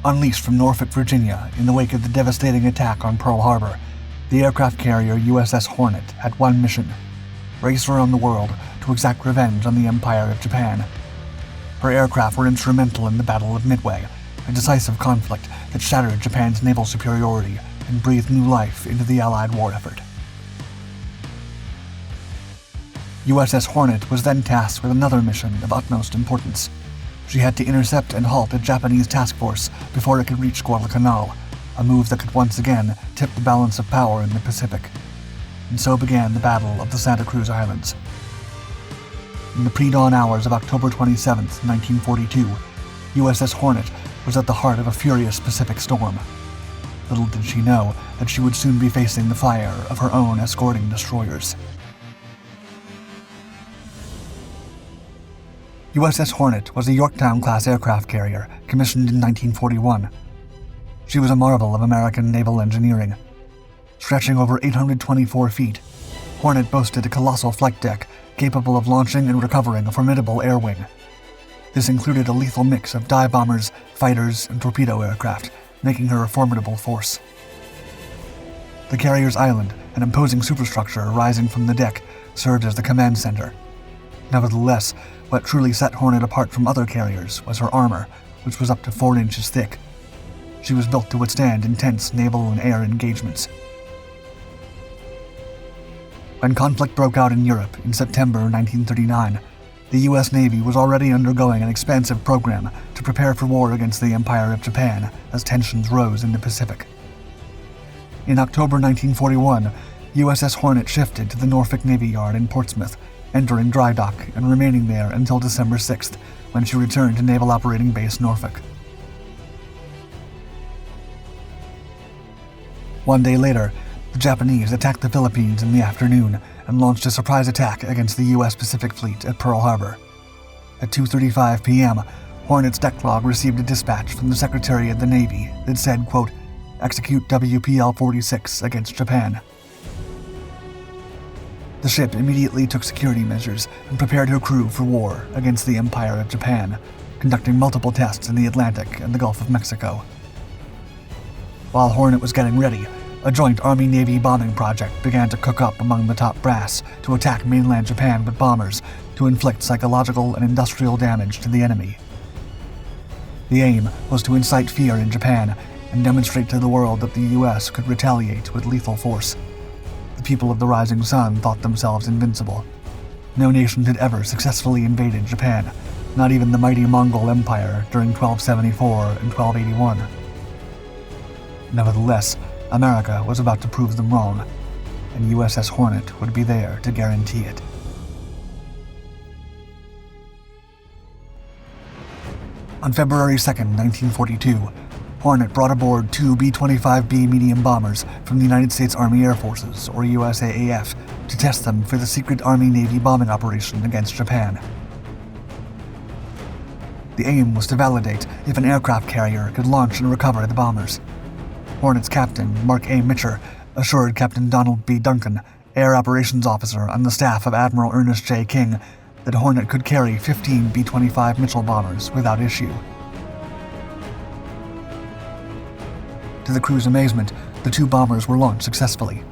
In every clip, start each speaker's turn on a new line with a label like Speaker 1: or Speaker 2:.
Speaker 1: Unleashed from Norfolk, Virginia, in the wake of the devastating attack on Pearl Harbor, the aircraft carrier USS Hornet had one mission: race around the world to exact revenge on the Empire of Japan. Her aircraft were instrumental in the Battle of Midway, a decisive conflict that shattered Japan's naval superiority and breathed new life into the Allied war effort. USS Hornet was then tasked with another mission of utmost importance. She had to intercept and halt a Japanese task force before it could reach Guadalcanal, a move that could once again tip the balance of power in the Pacific. And so began the Battle of the Santa Cruz Islands. In the pre-dawn hours of October 27, 1942, USS Hornet was at the heart of a furious Pacific storm. Little did she know that she would soon be facing the fire of her own escorting destroyers. USS Hornet was a Yorktown-class aircraft carrier commissioned in 1941. She was a marvel of American naval engineering. Stretching over 824 feet, Hornet boasted a colossal flight deck capable of launching and recovering a formidable air wing. This included a lethal mix of dive bombers, fighters, and torpedo aircraft, making her a formidable force. The carrier's island, an imposing superstructure rising from the deck, served as the command center. Nevertheless, what truly set Hornet apart from other carriers was her armor, which was up to 4 inches thick. She was built to withstand intense naval and air engagements. When conflict broke out in Europe in September 1939, the U.S. Navy was already undergoing an expansive program to prepare for war against the Empire of Japan as tensions rose in the Pacific. In October 1941, USS Hornet shifted to the Norfolk Navy Yard in Portsmouth, entering dry dock and remaining there until December 6th, when she returned to Naval Operating Base Norfolk. One day later, the Japanese attacked the Philippines in the afternoon and launched a surprise attack against the U.S. Pacific Fleet at Pearl Harbor. At 2:35 p.m., Hornet's deck log received a dispatch from the Secretary of the Navy that said, quote, "Execute WPL-46 against Japan." The ship immediately took security measures and prepared her crew for war against the Empire of Japan, conducting multiple tests in the Atlantic and the Gulf of Mexico. While Hornet was getting ready, a joint Army-Navy bombing project began to cook up among the top brass to attack mainland Japan with bombers to inflict psychological and industrial damage to the enemy. The aim was to incite fear in Japan and demonstrate to the world that the U.S. could retaliate with lethal force. The people of the Rising Sun thought themselves invincible. No nation had ever successfully invaded Japan, not even the mighty Mongol Empire during 1274 and 1281. Nevertheless, America was about to prove them wrong, and USS Hornet would be there to guarantee it. On February 2, 1942, Hornet brought aboard 2 B-25B medium bombers from the United States Army Air Forces, or USAAF, to test them for the secret Army-Navy bombing operation against Japan. The aim was to validate if an aircraft carrier could launch and recover the bombers. Hornet's captain, Mark A. Mitcher, assured Captain Donald B. Duncan, Air Operations Officer on the staff of Admiral Ernest J. King, that Hornet could carry 15 B-25 Mitchell bombers without issue. To the crew's amazement, the 2 bombers were launched successfully.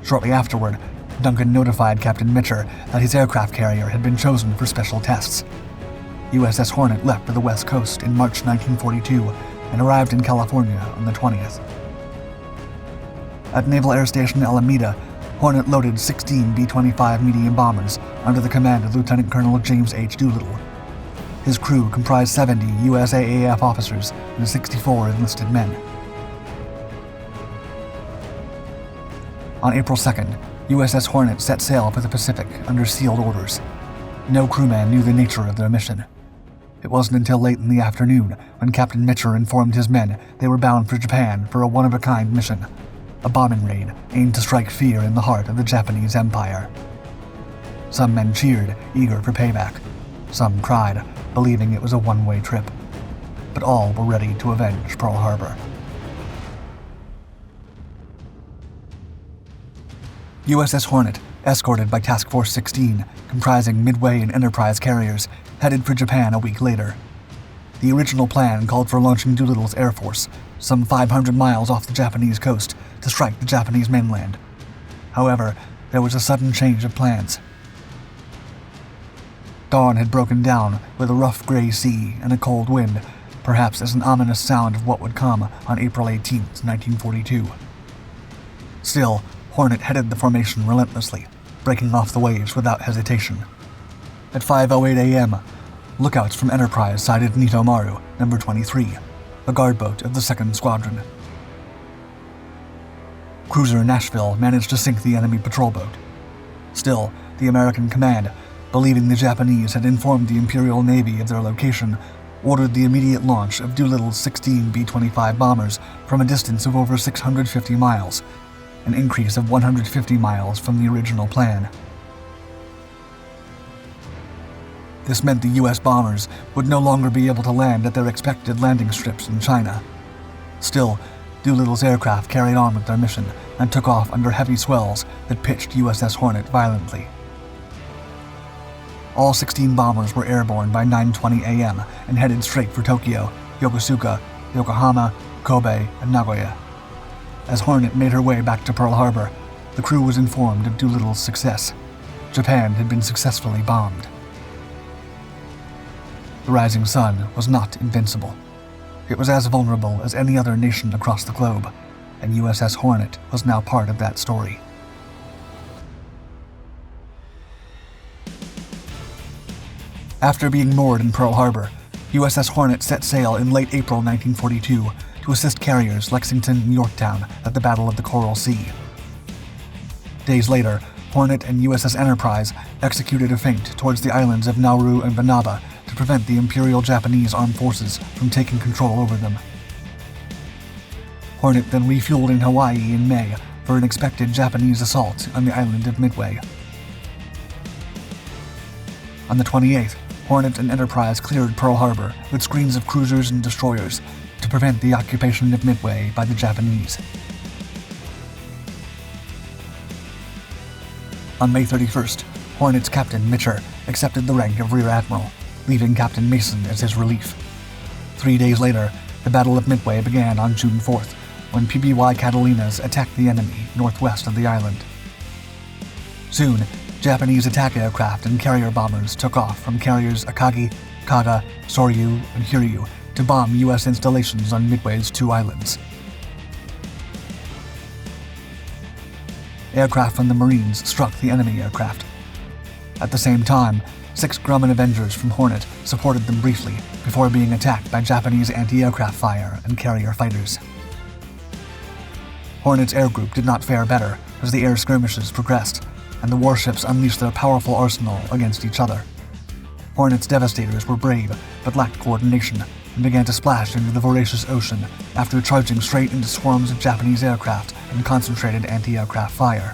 Speaker 1: Shortly afterward, Duncan notified Captain Mitcher that his aircraft carrier had been chosen for special tests. USS Hornet left for the West Coast in March 1942 and arrived in California on the 20th. At Naval Air Station Alameda, Hornet loaded 16 B-25 medium bombers under the command of Lieutenant Colonel James H. Doolittle. His crew comprised 70 USAAF officers and 64 enlisted men. On April 2nd, USS Hornet set sail for the Pacific under sealed orders. No crewman knew the nature of their mission. It wasn't until late in the afternoon when Captain Mitcher informed his men they were bound for Japan for a one-of-a-kind mission, a bombing raid aimed to strike fear in the heart of the Japanese Empire. Some men cheered, eager for payback. Some cried, believing it was a one-way trip. But all were ready to avenge Pearl Harbor. USS Hornet, escorted by Task Force 16, comprising Midway and Enterprise carriers, headed for Japan a week later. The original plan called for launching Doolittle's Air Force, some 500 miles off the Japanese coast, to strike the Japanese mainland. However, there was a sudden change of plans. Dawn had broken down with a rough gray sea and a cold wind, perhaps as an ominous sound of what would come on April 18, 1942. Still, Hornet headed the formation relentlessly, breaking off the waves without hesitation. At 5:08 a.m., lookouts from Enterprise sighted Nitomaru, number 23, a guard boat of the 2nd Squadron. Cruiser Nashville managed to sink the enemy patrol boat. Still, the American command, believing the Japanese had informed the Imperial Navy of their location, ordered the immediate launch of Doolittle's 16 B-25 bombers from a distance of over 650 miles, an increase of 150 miles from the original plan. This meant the U.S. bombers would no longer be able to land at their expected landing strips in China. Still, Doolittle's aircraft carried on with their mission and took off under heavy swells that pitched USS Hornet violently. All 16 bombers were airborne by 9:20 a.m. and headed straight for Tokyo, Yokosuka, Yokohama, Kobe, and Nagoya. As Hornet made her way back to Pearl Harbor, the crew was informed of Doolittle's success. Japan had been successfully bombed. The rising sun was not invincible. It was as vulnerable as any other nation across the globe, and USS Hornet was now part of that story. After being moored in Pearl Harbor, USS Hornet set sail in late April 1942 to assist carriers Lexington and Yorktown at the Battle of the Coral Sea. Days later, Hornet and USS Enterprise executed a feint towards the islands of Nauru and Banaba to prevent the Imperial Japanese Armed Forces from taking control over them. Hornet then refueled in Hawaii in May for an expected Japanese assault on the island of Midway. On the 28th, Hornet and Enterprise cleared Pearl Harbor with screens of cruisers and destroyers to prevent the occupation of Midway by the Japanese. On May 31st, Hornet's Captain Mitcher accepted the rank of Rear Admiral, leaving Captain Mason as his relief. 3 days later, the Battle of Midway began on June 4th, when PBY Catalinas attacked the enemy northwest of the island. Soon, Japanese attack aircraft and carrier bombers took off from carriers Akagi, Kaga, Soryu, and Hiryu to bomb U.S. installations on Midway's 2 islands. Aircraft from the Marines struck the enemy aircraft. At the same time, 6 Grumman Avengers from Hornet supported them briefly before being attacked by Japanese anti-aircraft fire and carrier fighters. Hornet's air group did not fare better as the air skirmishes progressed, and the warships unleashed their powerful arsenal against each other. Hornet's devastators were brave but lacked coordination and began to splash into the voracious ocean after charging straight into swarms of Japanese aircraft and concentrated anti-aircraft fire.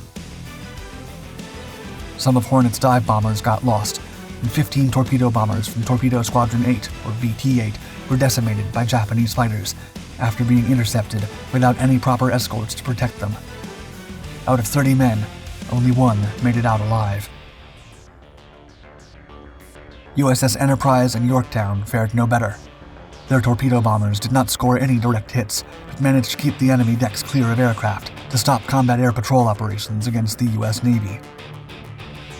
Speaker 1: Some of Hornet's dive bombers got lost, and 15 torpedo bombers from Torpedo Squadron 8, or VT-8, were decimated by Japanese fighters after being intercepted without any proper escorts to protect them. Out of 30 men, only 1 made it out alive. USS Enterprise and Yorktown fared no better. Their torpedo bombers did not score any direct hits, but managed to keep the enemy decks clear of aircraft to stop combat air patrol operations against the U.S. Navy.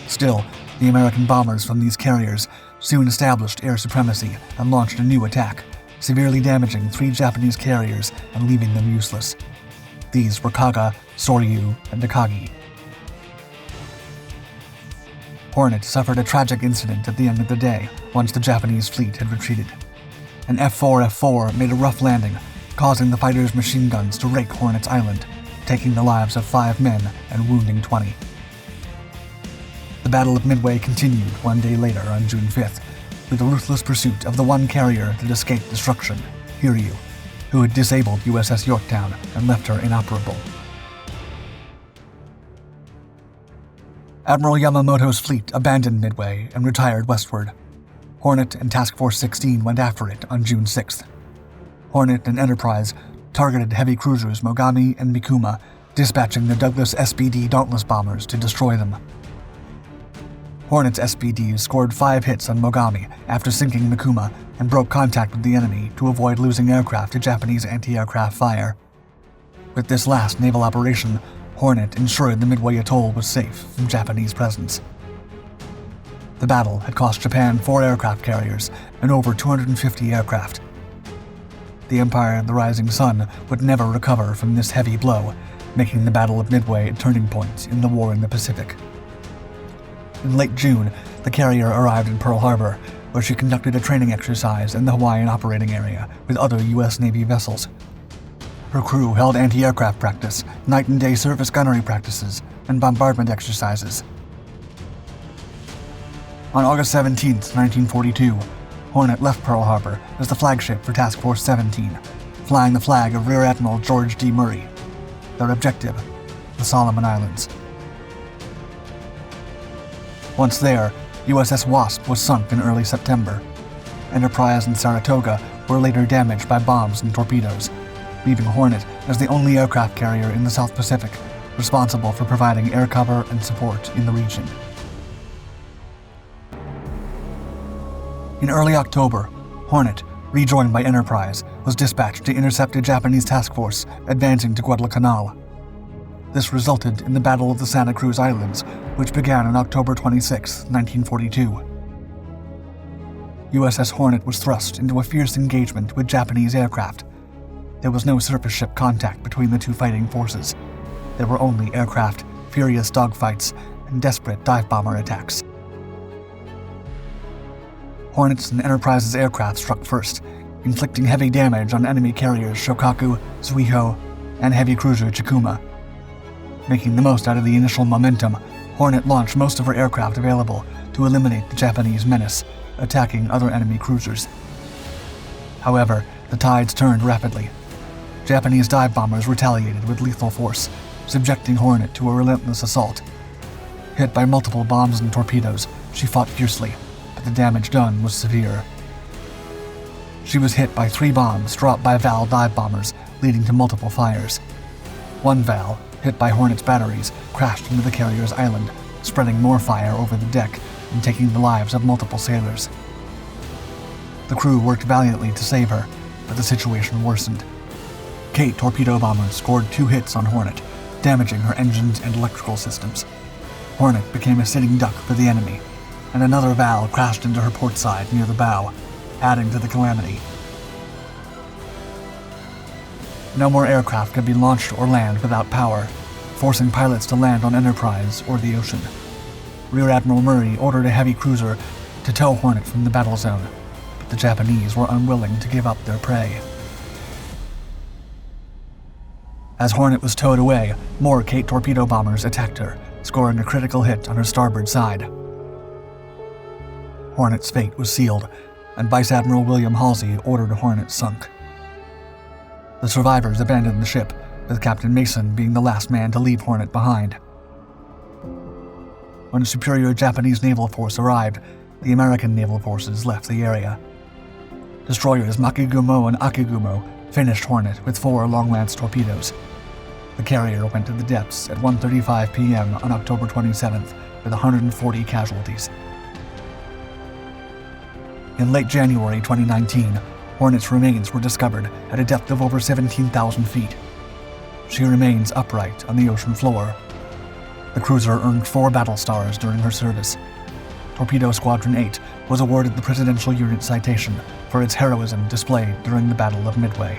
Speaker 1: Still, the American bombers from these carriers soon established air supremacy and launched a new attack, severely damaging 3 Japanese carriers and leaving them useless. These were Kaga, Soryu, and Akagi. Hornet suffered a tragic incident at the end of the day once the Japanese fleet had retreated. An F-4 made a rough landing, causing the fighters' machine guns to rake Hornet's island, taking the lives of 5 men and wounding 20. The Battle of Midway continued 1 day later on June 5th, with the ruthless pursuit of the one carrier that escaped destruction, Hiryu, who had disabled USS Yorktown and left her inoperable. Admiral Yamamoto's fleet abandoned Midway and retired westward. Hornet and Task Force 16 went after it on June 6th. Hornet and Enterprise targeted heavy cruisers Mogami and Mikuma, dispatching the Douglas SBD Dauntless bombers to destroy them. Hornet's SBDs scored 5 hits on Mogami after sinking Mikuma, and broke contact with the enemy to avoid losing aircraft to Japanese anti-aircraft fire. With this last naval operation, Hornet ensured the Midway Atoll was safe from Japanese presence. The battle had cost Japan 4 aircraft carriers and over 250 aircraft. The Empire of the Rising Sun would never recover from this heavy blow, making the Battle of Midway a turning point in the war in the Pacific. In late June, the carrier arrived in Pearl Harbor, where she conducted a training exercise in the Hawaiian operating area with other U.S. Navy vessels. Her crew held anti-aircraft practice, night and day surface gunnery practices, and bombardment exercises. On August 17, 1942, Hornet left Pearl Harbor as the flagship for Task Force 17, flying the flag of Rear Admiral George D. Murray. Their objective, the Solomon Islands. Once there, USS Wasp was sunk in early September. Enterprise and Saratoga were later damaged by bombs and torpedoes, leaving Hornet as the only aircraft carrier in the South Pacific responsible for providing air cover and support in the region. In early October, Hornet, rejoined by Enterprise, was dispatched to intercept a Japanese task force advancing to Guadalcanal. This resulted in the Battle of the Santa Cruz Islands, which began on October 26, 1942. USS Hornet was thrust into a fierce engagement with Japanese aircraft. There was no surface ship contact between the two fighting forces. There were only aircraft, furious dogfights, and desperate dive bomber attacks. Hornet's and Enterprise's aircraft struck first, inflicting heavy damage on enemy carriers Shokaku, Zuiho, and heavy cruiser Chikuma. Making the most out of the initial momentum, Hornet launched most of her aircraft available to eliminate the Japanese menace, attacking other enemy cruisers. However, the tides turned rapidly. Japanese dive bombers retaliated with lethal force, subjecting Hornet to a relentless assault. Hit by multiple bombs and torpedoes, she fought fiercely, but the damage done was severe. She was hit by 3 bombs dropped by Val dive bombers, leading to multiple fires. One Val, hit by Hornet's batteries, crashed into the carrier's island, spreading more fire over the deck and taking the lives of multiple sailors. The crew worked valiantly to save her, but the situation worsened. Kate torpedo bombers scored 2 hits on Hornet, damaging her engines and electrical systems. Hornet became a sitting duck for the enemy, and another Val crashed into her port side near the bow, adding to the calamity. No more aircraft could be launched or land without power, forcing pilots to land on Enterprise or the ocean. Rear Admiral Murray ordered a heavy cruiser to tow Hornet from the battle zone, but the Japanese were unwilling to give up their prey. As Hornet was towed away, more Kate torpedo bombers attacked her, scoring a critical hit on her starboard side. Hornet's fate was sealed, and Vice Admiral William Halsey ordered Hornet sunk. The survivors abandoned the ship, with Captain Mason being the last man to leave Hornet behind. When a superior Japanese naval force arrived, the American naval forces left the area. Destroyers Makigumo and Akigumo finished Hornet with 4 long-lance torpedoes. The carrier went to the depths at 1:35 p.m. on October 27th with 140 casualties. In late January 2019, Hornet's remains were discovered at a depth of over 17,000 feet. She remains upright on the ocean floor. The cruiser earned 4 battle stars during her service. Torpedo Squadron 8 was awarded the Presidential Unit Citation for its heroism displayed during the Battle of Midway.